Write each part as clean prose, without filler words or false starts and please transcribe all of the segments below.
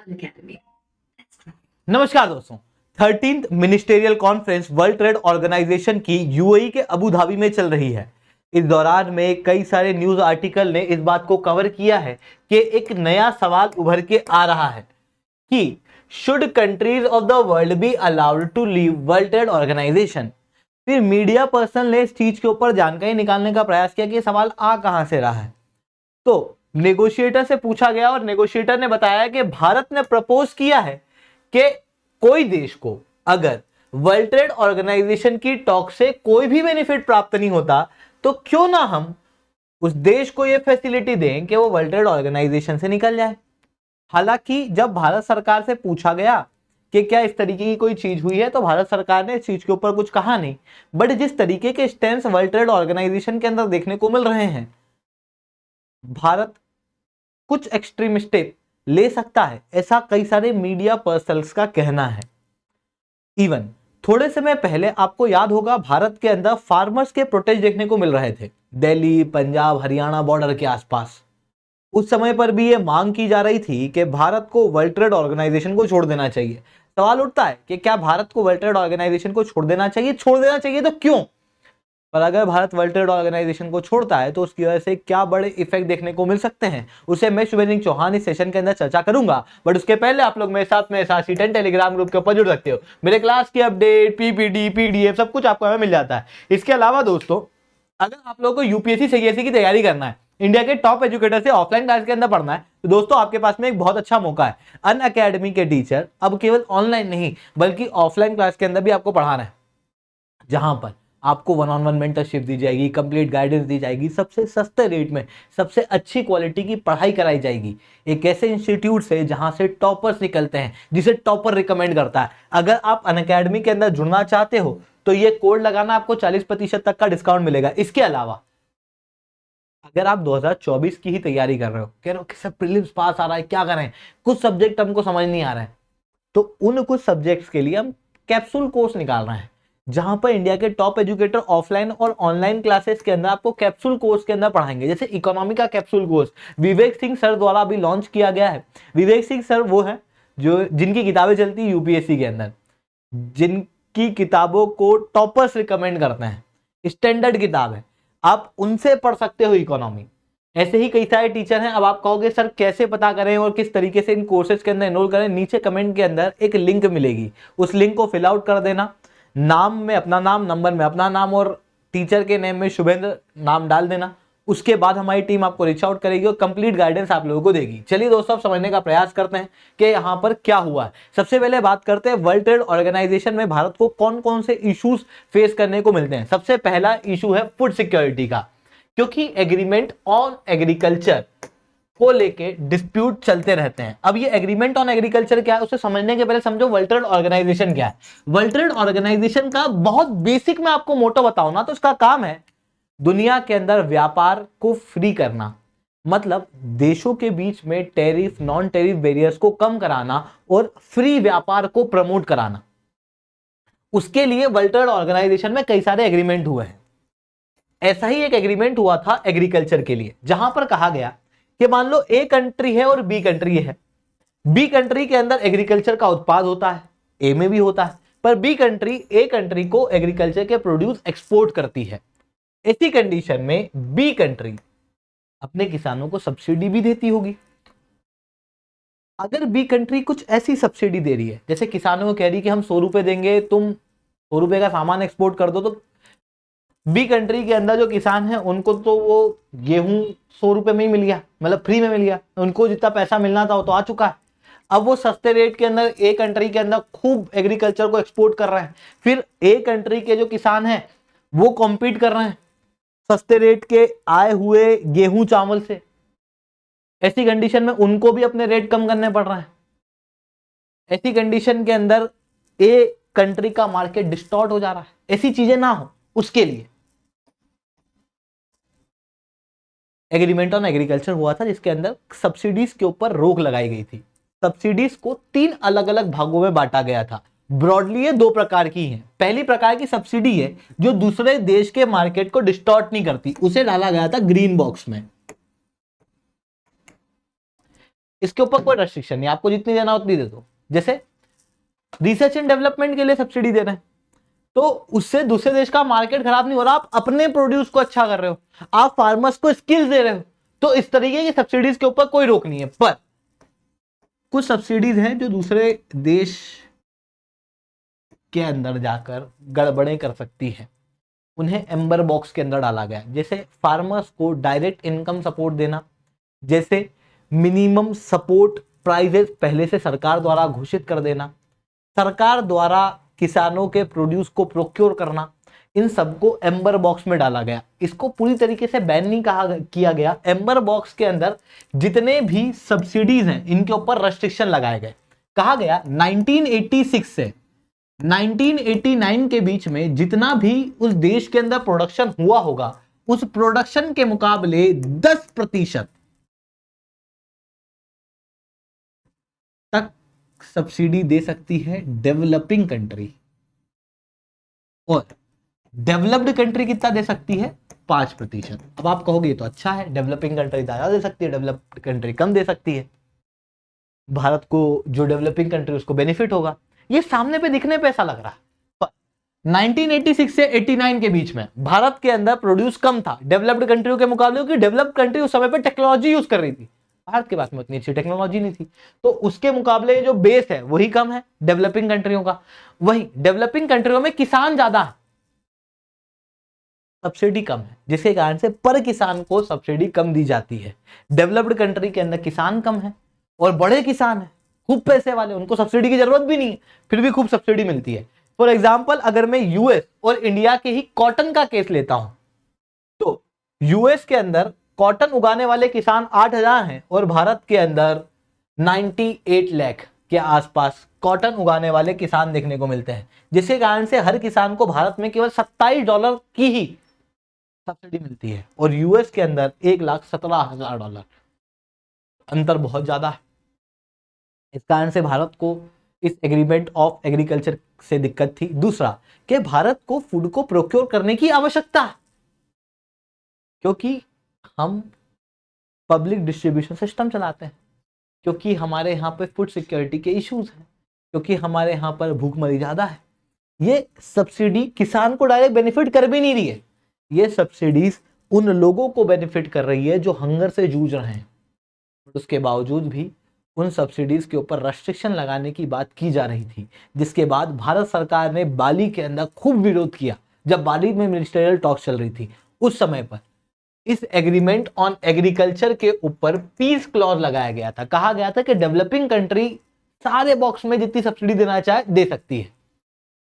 Academy. नमस्कार दोस्तों, 13th ministerial conference world trade organisation की यूएई के अबू धाबी में चल रही है। इस दौरान में कई सारे न्यूज आर्टिकल ने इस बात को कवर किया है कि एक नया सवाल उभर के आ रहा है कि should countries of the world be allowed to leave world trade organisation. फिर मीडिया पर्सन ने इस चीज के ऊपर जानकारी निकालने का प्रयास किया कि ये सवाल आ कहां से रहा है। तो नेगोशिएटर से पूछा गया और नेगोशिएटर ने बताया कि भारत ने प्रपोज किया है कि कोई देश को अगर वर्ल्ड ट्रेड ऑर्गेनाइजेशन की टॉक से कोई भी बेनिफिट प्राप्त नहीं होता तो क्यों ना हम उस देश को यह फैसिलिटी दें कि वो वर्ल्ड ट्रेड ऑर्गेनाइजेशन से निकल जाए। हालांकि जब भारत सरकार से पूछा गया कि क्या इस तरीके की कोई चीज हुई है तो भारत सरकार ने इस चीज के ऊपर कुछ कहा नहीं, बट जिस तरीके के स्टैंड वर्ल्ड ट्रेड ऑर्गेनाइजेशन के अंदर देखने को मिल रहे हैं, भारत कुछ एक्सट्रीम स्टेप ले सकता है, ऐसा कई सारे मीडिया पर्सनल्स का कहना है। इवन थोड़े समय पहले आपको याद होगा भारत के अंदर फार्मर्स के प्रोटेस्ट देखने को मिल रहे थे दिल्ली, पंजाब, हरियाणा बॉर्डर के आसपास। उस समय पर भी ये मांग की जा रही थी कि भारत को वर्ल्ड ट्रेड ऑर्गेनाइजेशन को छोड़ देना चाहिए। सवाल उठता है कि क्या भारत को वर्ल्ड ट्रेड ऑर्गेनाइजेशन को छोड़ देना चाहिए? छोड़ देना चाहिए तो क्यों? पर अगर भारत वर्ल्ड ट्रेड ऑर्गेनाइजेशन को छोड़ता है तो उसकी वजह से क्या बड़े इफेक्ट देखने को मिल सकते हैं, उसे मैं शुभेंद्र सिंह चौहान इस सेशन के अंदर चर्चा करूंगा। बट उसके पहले आप लोग मेरे साथ में SRC10 टेलीग्राम ग्रुप के ऊपर जुड़ सकते हो। मेरे क्लास की अपडेट, PPT, PDF सब कुछ आपको हमें मिल जाता है। इसके अलावा दोस्तों, अगर आप लोगों को UPSC CSE की तैयारी करना है, इंडिया के टॉप एजुकेटर से ऑफलाइन क्लास के अंदर पढ़ना है, तो दोस्तों आपके पास में एक बहुत अच्छा मौका है। अनअकैडमी के टीचर अब केवल ऑनलाइन नहीं बल्कि ऑफलाइन क्लास के अंदर भी आपको पढ़ाना है, जहां पर आपको 1-on-1 मेंटरशिप दी जाएगी, कंप्लीट गाइडेंस दी जाएगी, सबसे सस्ते रेट में सबसे अच्छी क्वालिटी की पढ़ाई कराई जाएगी। एक ऐसे इंस्टीट्यूट से जहां से टॉपर्स निकलते हैं, जिसे टॉपर रिकमेंड करता है। अगर आप अनअकैडमी के अंदर जुड़ना चाहते हो तो ये कोड लगाना, आपको 40% तक का डिस्काउंट मिलेगा। इसके अलावा अगर आप 2024 की ही तैयारी कर रहे हो, कह रहे हो कि सब प्रीलिम्स पास आ रहा है, क्या करें, कुछ सब्जेक्ट हमको समझ नहीं आ रहा है, तो उन कुछ सब्जेक्ट्स के लिए हम कैप्सूल कोर्स निकाल रहे हैं, जहां पर इंडिया के टॉप एजुकेटर ऑफलाइन और ऑनलाइन क्लासेस के अंदर आपको कैप्सूल कोर्स के अंदर पढ़ाएंगे। जैसे इकोनॉमी का capsule course Vivek Singh sir द्वारा अभी लॉन्च किया गया है। विवेक सिंह सर वो है जो जिनकी किताबें चलती है UPSC के अंदर, जिनकी किताबों को टॉपर्स रिकमेंड करते हैं, स्टैंडर्ड किताब है, आप उनसे पढ़ सकते हो इकोनॉमी। ऐसे ही कई सारे टीचर हैं। अब आप कहोगे सर कैसे पता करें और किस तरीके से इन कोर्सेज के अंदर एनरोल करें? नीचे कमेंट के अंदर एक लिंक मिलेगी, उस लिंक को फिल आउट कर देना। नाम में अपना नाम, नंबर में अपना नाम और टीचर के नेम में शुभेंद्र नाम डाल देना। उसके बाद हमारी टीम आपको रीच आउट करेगी और कंप्लीट गाइडेंस आप लोगों को देगी। चलिए दोस्तों, अब समझने का प्रयास करते हैं कि यहाँ पर क्या हुआ है। सबसे पहले बात करते हैं वर्ल्ड ट्रेड ऑर्गेनाइजेशन में भारत को कौन कौन से इश्यूज फेस करने को मिलते हैं। सबसे पहला इशू है फूड सिक्योरिटी का, क्योंकि एग्रीमेंट ऑन एग्रीकल्चर को लेके डिस्प्यूट चलते रहते हैं। अब ये एग्रीमेंट ऑन एग्रीकल्चर क्या है, उसे समझने के पहले समझो वर्ल्ड ट्रेड ऑर्गेनाइजेशन क्या है। वर्ल्ड ट्रेड ऑर्गेनाइजेशन का बहुत बेसिक में आपको मोटो बताऊं ना, तो इसका काम है दुनिया के अंदर व्यापार को फ्री करना, मतलब देशों के बीच में टैरिफ, नॉन टैरिफ बैरियर्स को कम कराना और फ्री व्यापार को प्रमोट कराना। उसके लिए वर्ल्ड ट्रेड ऑर्गेनाइजेशन में कई सारे एग्रीमेंट हुए हैं। ऐसा ही एक एग्रीमेंट हुआ था एग्रीकल्चर के लिए, जहां पर कहा गया कि मान लो A कंट्री है और B कंट्री है। B कंट्री के अंदर एग्रीकल्चर का उत्पाद होता है, A में भी होता है, पर B कंट्री A कंट्री को एग्रीकल्चर के प्रोड्यूस एक्सपोर्ट करती है। ऐसी कंडीशन में B कंट्री अपने किसानों को सब्सिडी भी देती होगी। अगर B कंट्री कुछ ऐसी सब्सिडी दे रही है, जैसे किसानों को कह रही कि हम 100 रुपए देंगे, तुम 100 रुपए का सामान एक्सपोर्ट कर दो, तो B कंट्री के अंदर जो किसान है उनको तो वो गेहूं 100 रुपए में ही मिल गया, मतलब फ्री में मिल गया, उनको जितना पैसा मिलना था वो तो आ चुका है। अब वो सस्ते रेट के अंदर A कंट्री के अंदर खूब एग्रीकल्चर को एक्सपोर्ट कर रहे हैं। फिर A कंट्री के जो किसान हैं वो कॉम्पीट कर रहे हैं सस्ते रेट के आए हुए गेहूं चावल से। ऐसी कंडीशन में उनको भी अपने रेट कम करने पड़ रहे हैं। ऐसी कंडीशन के अंदर A कंट्री का मार्केट डिस्टॉर्ट हो जा रहा है। ऐसी चीजें ना हो उसके लिए एग्रीमेंट ऑन एग्रीकल्चर हुआ था, जिसके अंदर सब्सिडीज के ऊपर रोक लगाई गई थी। सब्सिडीज को 3 अलग अलग भागों में बांटा गया था। ब्रॉडली ये 2 प्रकार की हैं। पहली प्रकार की सब्सिडी है जो दूसरे देश के मार्केट को डिस्टॉर्ट नहीं करती, उसे डाला गया था ग्रीन बॉक्स में। इसके ऊपर कोई रेस्ट्रिक्शन नहीं, आपको जितनी देना उतनी दे दो। जैसे रिसर्च एंड डेवलपमेंट के लिए सब्सिडी दे रहे हैं, तो उससे दूसरे देश का मार्केट खराब नहीं हो रहा, आप अपने प्रोड्यूस को अच्छा कर रहे हो, आप फार्मर्स को स्किल्स दे रहे हो, तो इस तरीके की सब्सिडीज के ऊपर कोई रोक नहीं है। पर कुछ सब्सिडीज हैं जो दूसरे देश के अंदर जाकर गड़बड़ें कर सकती है, उन्हें एम्बर बॉक्स के अंदर डाला गया। जैसे फार्मर्स को डायरेक्ट इनकम सपोर्ट देना, जैसे मिनिमम सपोर्ट प्राइजेस पहले से सरकार द्वारा घोषित कर देना, सरकार द्वारा किसानों के प्रोड्यूस को प्रोक्योर करना, इन सबको एम्बर बॉक्स में डाला गया। इसको पूरी तरीके से बैन नहीं किया गया। एम्बर बॉक्स के अंदर जितने भी सब्सिडीज हैं इनके ऊपर रेस्ट्रिक्शन लगाए गए। कहा गया 1986 से 1989 के बीच में जितना भी उस देश के अंदर प्रोडक्शन हुआ होगा, उस प्रोडक्शन के मुकाबले 10% तक सब्सिडी दे सकती है डेवलपिंग कंट्री, और डेवलप्ड कंट्री कितना दे सकती है? 5%। अब आप कहोगे तो अच्छा है, डेवलपिंग कंट्री ज्यादा दे सकती है, डेवलप्ड कंट्री कम दे सकती है। भारत को जो डेवलपिंग कंट्री उसको बेनिफिट होगा, ये सामने पे दिखने पे ऐसा लग रहा है। पर 1986 से 89 के बीच में भारत के अंदर प्रोड्यूस कम था डेवलप्ड कंट्रियों के मुकाबले, क्योंकि डेवलप्ड कंट्री उस समय पे टेक्नोलॉजी यूज कर रही थी, भारत के पास में उतनी अच्छी टेक्नोलॉजी नहीं थी, तो उसके मुकाबले जो बेस है वही कम है डेवलपिंग कंट्रियों का। वही डेवलपिंग कंट्रियों में किसान ज्यादा है, सब्सिडी कम है, जिसके कारण से पर किसान को सब्सिडी कम दी जाती है। डेवलप्ड कंट्री के अंदर किसान कम है और बड़े किसान है, खूब पैसे वाले, उनको सब्सिडी की जरूरत भी नहीं है, फिर भी खूब सब्सिडी मिलती है। फॉर एग्जाम्पल, अगर मैं यूएस और इंडिया के ही कॉटन का केस लेता हूं, तो यूएस के अंदर कॉटन उगाने वाले किसान 8,000 हैं और भारत के अंदर 98 लाख के आसपास कॉटन उगाने वाले किसान देखने को मिलते हैं, जिसके कारण से हर किसान को भारत में केवल $27 की ही सब्सिडी मिलती है और यूएस के अंदर $1,17,000। अंतर बहुत ज्यादा है। इस कारण से भारत को इस एग्रीमेंट ऑफ एग्रीकल्चर से दिक्कत थी। दूसरा कि भारत को फूड को प्रोक्योर करने की आवश्यकता है, क्योंकि हम पब्लिक डिस्ट्रीब्यूशन सिस्टम चलाते हैं, क्योंकि हमारे यहाँ पे फूड सिक्योरिटी के इश्यूज हैं, क्योंकि हमारे यहाँ पर भूखमरी ज्यादा है। ये सब्सिडी किसान को डायरेक्ट बेनिफिट कर भी नहीं रही है, ये सब्सिडीज उन लोगों को बेनिफिट कर रही है जो हंगर से जूझ रहे हैं। उसके बावजूद भी उन सब्सिडीज के ऊपर रेस्ट्रिक्शन लगाने की बात की जा रही थी, जिसके बाद भारत सरकार ने बाली के अंदर खूब विरोध किया। जब बाली में मिनिस्टरियल टॉक चल रही थी, उस समय पर इस एग्रीमेंट ऑन एग्रीकल्चर के ऊपर पीस क्लॉज लगाया गया था। कहा गया था कि डेवलपिंग कंट्री सारे बॉक्स में जितनी सब्सिडी देना चाहे दे सकती है।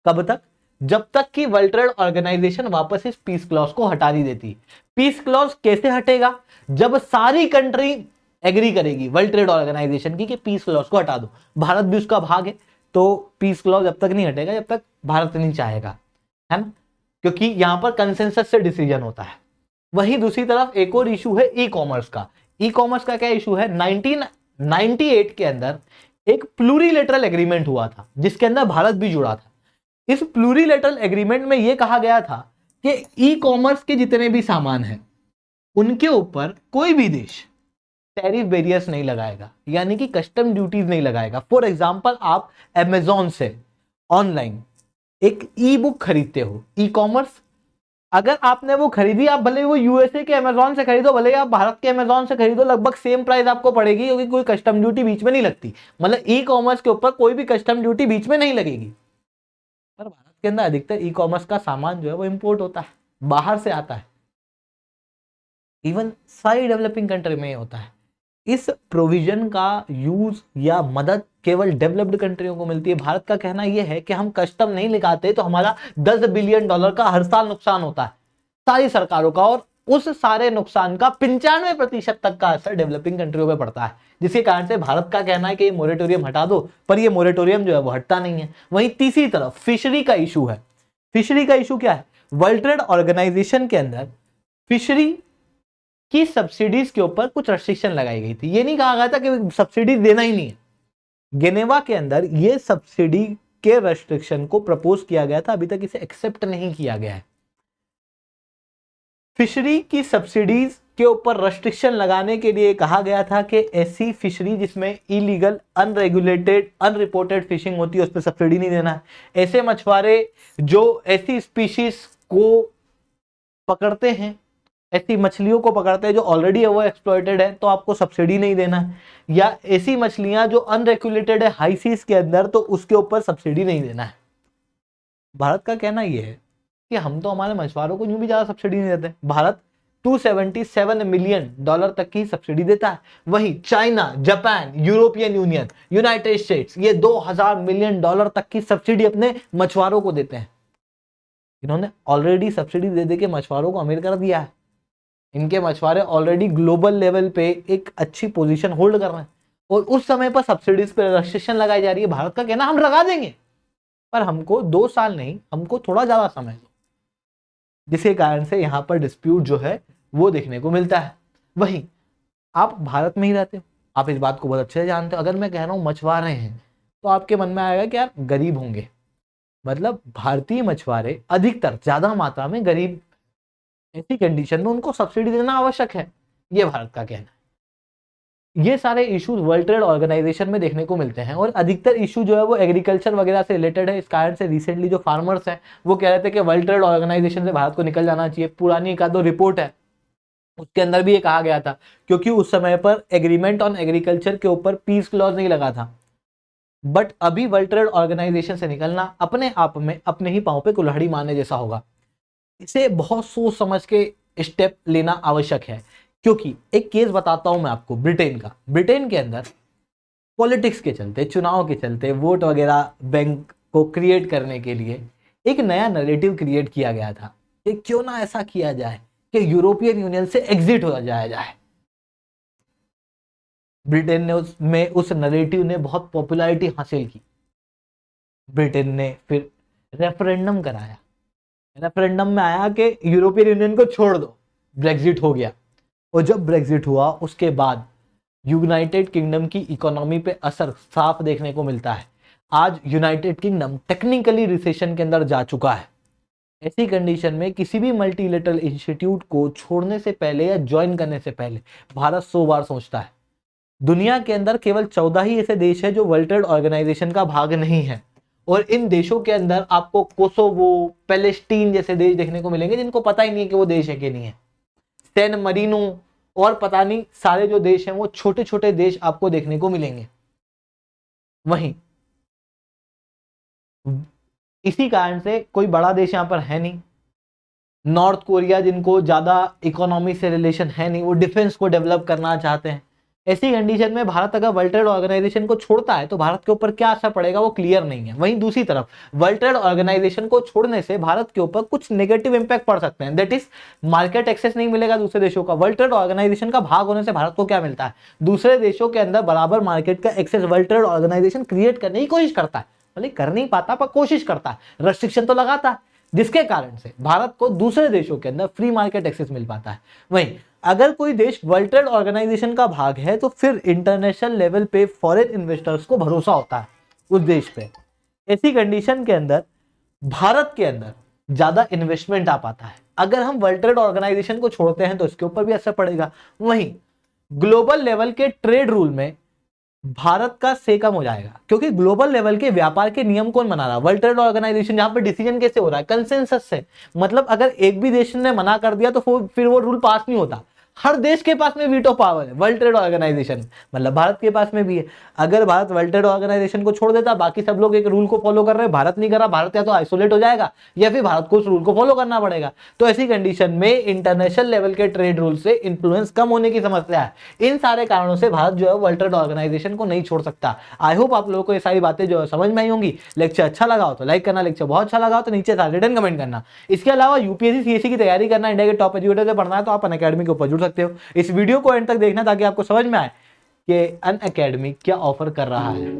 कब तक? जब तक कि वर्ल्ड ट्रेड ऑर्गेनाइजेशन वापस इस पीस क्लॉज को हटा नहीं देती। पीस क्लॉज कैसे हटेगा? जब सारी कंट्री एग्री करेगी वर्ल्ड ट्रेड ऑर्गेनाइजेशन की कि पीस क्लॉज को हटा दो। भारत भी उसका भाग है, तो पीस क्लॉज जब तक नहीं हटेगा जब तक भारत नहीं चाहेगा, है ना, क्योंकि यहां पर कंसेंसस से डिसीजन होता है। वहीं दूसरी तरफ एक और इशू है ई कॉमर्स का। ई कॉमर्स का क्या इशू है? 1998 के अंदर एक प्लूरीलेटरल एग्रीमेंट हुआ था, जिसके अंदर भारत भी जुड़ा था। इस प्लूरीलेटरल एग्रीमेंट में यह कहा गया था कि ई कॉमर्स के जितने भी सामान हैं उनके ऊपर कोई भी देश टैरिफ बैरियर्स नहीं लगाएगा, यानी कि कस्टम ड्यूटीज नहीं लगाएगा। फॉर एग्जांपल, आप अमेजॉन से ऑनलाइन एक ई बुक खरीदते हो, ई कॉमर्स, अगर आपने वो खरीदी, आप भले वो यूएसए के अमेजॉन से खरीदो, भले आप भारत के अमेजॉन से खरीदो, लगभग सेम प्राइस आपको पड़ेगी, क्योंकि कोई कस्टम ड्यूटी बीच में नहीं लगती। मतलब ई कॉमर्स के ऊपर कोई भी कस्टम ड्यूटी बीच में नहीं लगेगी। पर भारत के अंदर अधिकतर ई कॉमर्स का सामान जो है वो इंपोर्ट होता है, बाहर से आता है। इवन सारी डेवलपिंग कंट्री में होता है। इस प्रोविजन का यूज या मदद केवल डेवलप्ड कंट्रियों को मिलती है। भारत का कहना यह है कि हम कस्टम नहीं लगाते तो हमारा $10 बिलियन का हर साल नुकसान होता है सारी सरकारों का, और उस सारे नुकसान का 95% तक का असर डेवलपिंग कंट्रियों पे पड़ता है, जिसके कारण से भारत का कहना है कि ये मोरेटोरियम हटा दो, पर ये मोरेटोरियम जो है वो हटता नहीं है। वहीं तीसरी तरफ फिशरी का इशू है। फिशरी का इशू क्या है? वर्ल्ड ट्रेड ऑर्गेनाइजेशन के अंदर फिशरी की सब्सिडीज के ऊपर कुछ रेस्ट्रिक्शन लगाई गई थी। ये नहीं कहा गया था कि सब्सिडी देना ही नहीं है। जेनेवा के अंदर ये सब्सिडी के रेस्ट्रिक्शन को प्रपोज किया गया था, अभी तक इसे एक्सेप्ट नहीं किया गया है। फिशरी की सब्सिडीज के ऊपर रेस्ट्रिक्शन लगाने के लिए कहा गया था कि ऐसी फिशरी जिसमें इलीगल, अनरेगुलेटेड, अनरिपोर्टेड फिशिंग होती है उस पर सब्सिडी नहीं देना है। ऐसे मछुआरे जो ऐसी स्पीशीज को पकड़ते हैं, ऐसी मछलियों को पकड़ते हैं जो ऑलरेडी वो एक्सप्लॉइटेड है, तो आपको सब्सिडी नहीं देना है। या ऐसी मछलियां जो अनरेगुलेटेड है हाई सीज के अंदर, तो उसके ऊपर सब्सिडी नहीं देना है। भारत का कहना यह है कि हम तो हमारे मछुआरों को यूं भी ज्यादा सब्सिडी नहीं देते। भारत $277 मिलियन तक की सब्सिडी देता है। वहीं China, Japan, European union, United states ये $2000 मिलियन तक की सब्सिडी अपने मछुआरों को देते हैं। इन्होंने ऑलरेडी सब्सिडी दे दे के मछुआरों को अमीर कर दिया है। इनके मछुआरे ऑलरेडी ग्लोबल लेवल पे एक अच्छी पोजीशन होल्ड कर रहे हैं और उस समय पर सब्सिडीज पे रेस्ट्रिक्शन लगाई जा रही है। भारत का कहना हम लगा देंगे, पर हमको 2 साल नहीं, हमको थोड़ा ज्यादा समय दो, जिसके कारण से यहाँ पर डिस्प्यूट जो है वो देखने को मिलता है। वहीं आप भारत में ही रहते हो, आप इस बात को बहुत अच्छे से जानते हो। अगर मैं कह रहा हूँ मछुआरे हैं, तो आपके मन में आएगा कि यार गरीब होंगे, मतलब भारतीय मछुआरे अधिकतर ज्यादा मात्रा में गरीब, ऐसी कंडीशन में उनको सब्सिडी देना आवश्यक है, ये भारत का कहना है। ये सारे इश्यूज वर्ल्ड ट्रेड ऑर्गेनाइजेशन में देखने को मिलते हैं और अधिकतर इशू जो है वो एग्रीकल्चर वगैरह से रिलेटेड है। इस कारण से रिसेंटली जो फार्मर्स हैं वो कह रहे थे कि वर्ल्ड ट्रेड ऑर्गेनाइजेशन से भारत को निकल जाना चाहिए। पुरानी एक आध रिपोर्ट है उसके अंदर भी ये कहा गया था, क्योंकि उस समय पर एग्रीमेंट ऑन एग्रीकल्चर के ऊपर पीस क्लॉज नहीं लगा था। बट अभी वर्ल्ड ट्रेड ऑर्गेनाइजेशन से निकलना अपने आप में अपने ही पांव पे कुल्हाड़ी मारने जैसा होगा। इसे बहुत सोच समझ के स्टेप लेना आवश्यक है, क्योंकि एक केस बताता हूं मैं आपको ब्रिटेन का। ब्रिटेन के अंदर पॉलिटिक्स के चलते, चुनाव के चलते, वोट वगैरह बैंक को क्रिएट करने के लिए एक नया नैरेटिव क्रिएट किया गया था कि क्यों ना ऐसा किया जाए कि यूरोपियन यूनियन से एग्जिट हो जाए। ब्रिटेन ने उस नैरेटिव ने बहुत पॉपुलैरिटी हासिल की। ब्रिटेन ने फिर रेफरेंडम कराया। रेफरेंडम में आया कि यूरोपियन यूनियन को छोड़ दो, ब्रेग्जिट हो गया। और जब ब्रेग्जिट हुआ उसके बाद यूनाइटेड किंगडम की इकोनॉमी पे असर साफ देखने को मिलता है। आज यूनाइटेड किंगडम टेक्निकली रिसेशन के अंदर जा चुका है। ऐसी कंडीशन में किसी भी मल्टीलेटरल इंस्टीट्यूट को छोड़ने से पहले या ज्वाइन करने से पहले भारत 100 बार सोचता है। दुनिया के अंदर केवल 14 ही ऐसे देश है जो वर्ल्ड ट्रेड ऑर्गेनाइजेशन का भाग नहीं है, और इन देशों के अंदर आपको कोसोवो, पैलेस्टीन जैसे देश देखने को मिलेंगे जिनको पता ही नहीं है कि वो देश है कि नहीं है। सैन मरीनो और पता नहीं सारे जो देश हैं वो छोटे छोटे देश आपको देखने को मिलेंगे। वहीं इसी कारण से कोई बड़ा देश यहां पर है नहीं। नॉर्थ कोरिया, जिनको ज्यादा इकोनॉमी से रिलेशन है नहीं, वो डिफेंस को डेवलप करना चाहते हैं। ऐसी कंडीशन में भारत अगर वर्ल्ड ट्रेड ऑर्गेनाइजेशन को छोड़ता है तो भारत के ऊपर क्या असर पड़ेगा वो क्लियर नहीं है। वहीं दूसरी तरफ वर्ल्ड ट्रेड ऑर्गेनाइजेशन को छोड़ने से भारत के ऊपर कुछ नेगेटिव इंपैक्ट पड़ सकते हैं। दैट इज मार्केट एक्सेस नहीं मिलेगा दूसरे देशों का। वर्ल्ड ट्रेड ऑर्गेनाइजेशन का भाग होने से भारत को क्या मिलता है? दूसरे देशों के अंदर बराबर मार्केट का access world trade organisation create करने की कोशिश करता है, भले कर नहीं पाता पर कोशिश करता है, रेस्ट्रिक्शन तो लगाता है, जिसके कारण से भारत को दूसरे देशों के अंदर फ्री मार्केट एक्सेस मिल पाता है। वहीं अगर कोई देश वर्ल्ड ट्रेड ऑर्गेनाइजेशन का भाग है तो फिर इंटरनेशनल लेवल पे फॉरेन इन्वेस्टर्स को भरोसा होता है उस देश पे। ऐसी कंडीशन के अंदर भारत के अंदर ज्यादा इन्वेस्टमेंट आ पाता है। अगर हम वर्ल्ड ट्रेड ऑर्गेनाइजेशन को छोड़ते हैं तो इसके ऊपर भी असर पड़ेगा। वहीं ग्लोबल लेवल के ट्रेड रूल में भारत का से कम हो जाएगा, क्योंकि ग्लोबल लेवल के व्यापार के नियम कौन बना रहा है? World trade organisation. जहां पर डिसीजन कैसे हो रहा है? कंसेंसस से। मतलब अगर एक भी देश ने मना कर दिया तो फिर वो रूल पास नहीं होता। हर देश के पास में वीटो पावर है वर्ल्ड ट्रेड ऑर्गेनाइजेशन, मतलब भारत के पास में भी है। अगर भारत वर्ल्ड ट्रेड ऑर्गेनाइजेशन को छोड़ देता, बाकी सब लोग एक रूल को फॉलो कर रहे हैं, भारत नहीं कर रहा, भारत या तो आइसोलेट हो जाएगा या फिर भारत को उस रूल को फॉलो करना पड़ेगा। तो ऐसी कंडीशन में इंटरनेशनल लेवल के ट्रेड रूल से इंफ्लुएंस कम होने की समस्या है। इन सारे कारणों से भारत जो है वर्ल्ड ट्रेड ऑर्गेनाइजेशन को नहीं छोड़ सकता। आई होप आप लोगों को ये सारी बातें जो है समझ में आई होंगी। लेक्चर अच्छा लगा हो तो लाइक करना, लेक्चर बहुत अच्छा लगा हो तो नीचे रिटर्न कमेंट करना। इसके अलावा यूपीएससी सीएससी की तैयारी करना, इंडिया के टॉप एजुकेटर से पढ़ना है तो आप अनअकैडमी के ऊपर जुड़ सकते हो। इस वीडियो को एंड तक देखना ताकि आपको समझ में आए कि अनअकैडमी क्या ऑफर कर रहा है।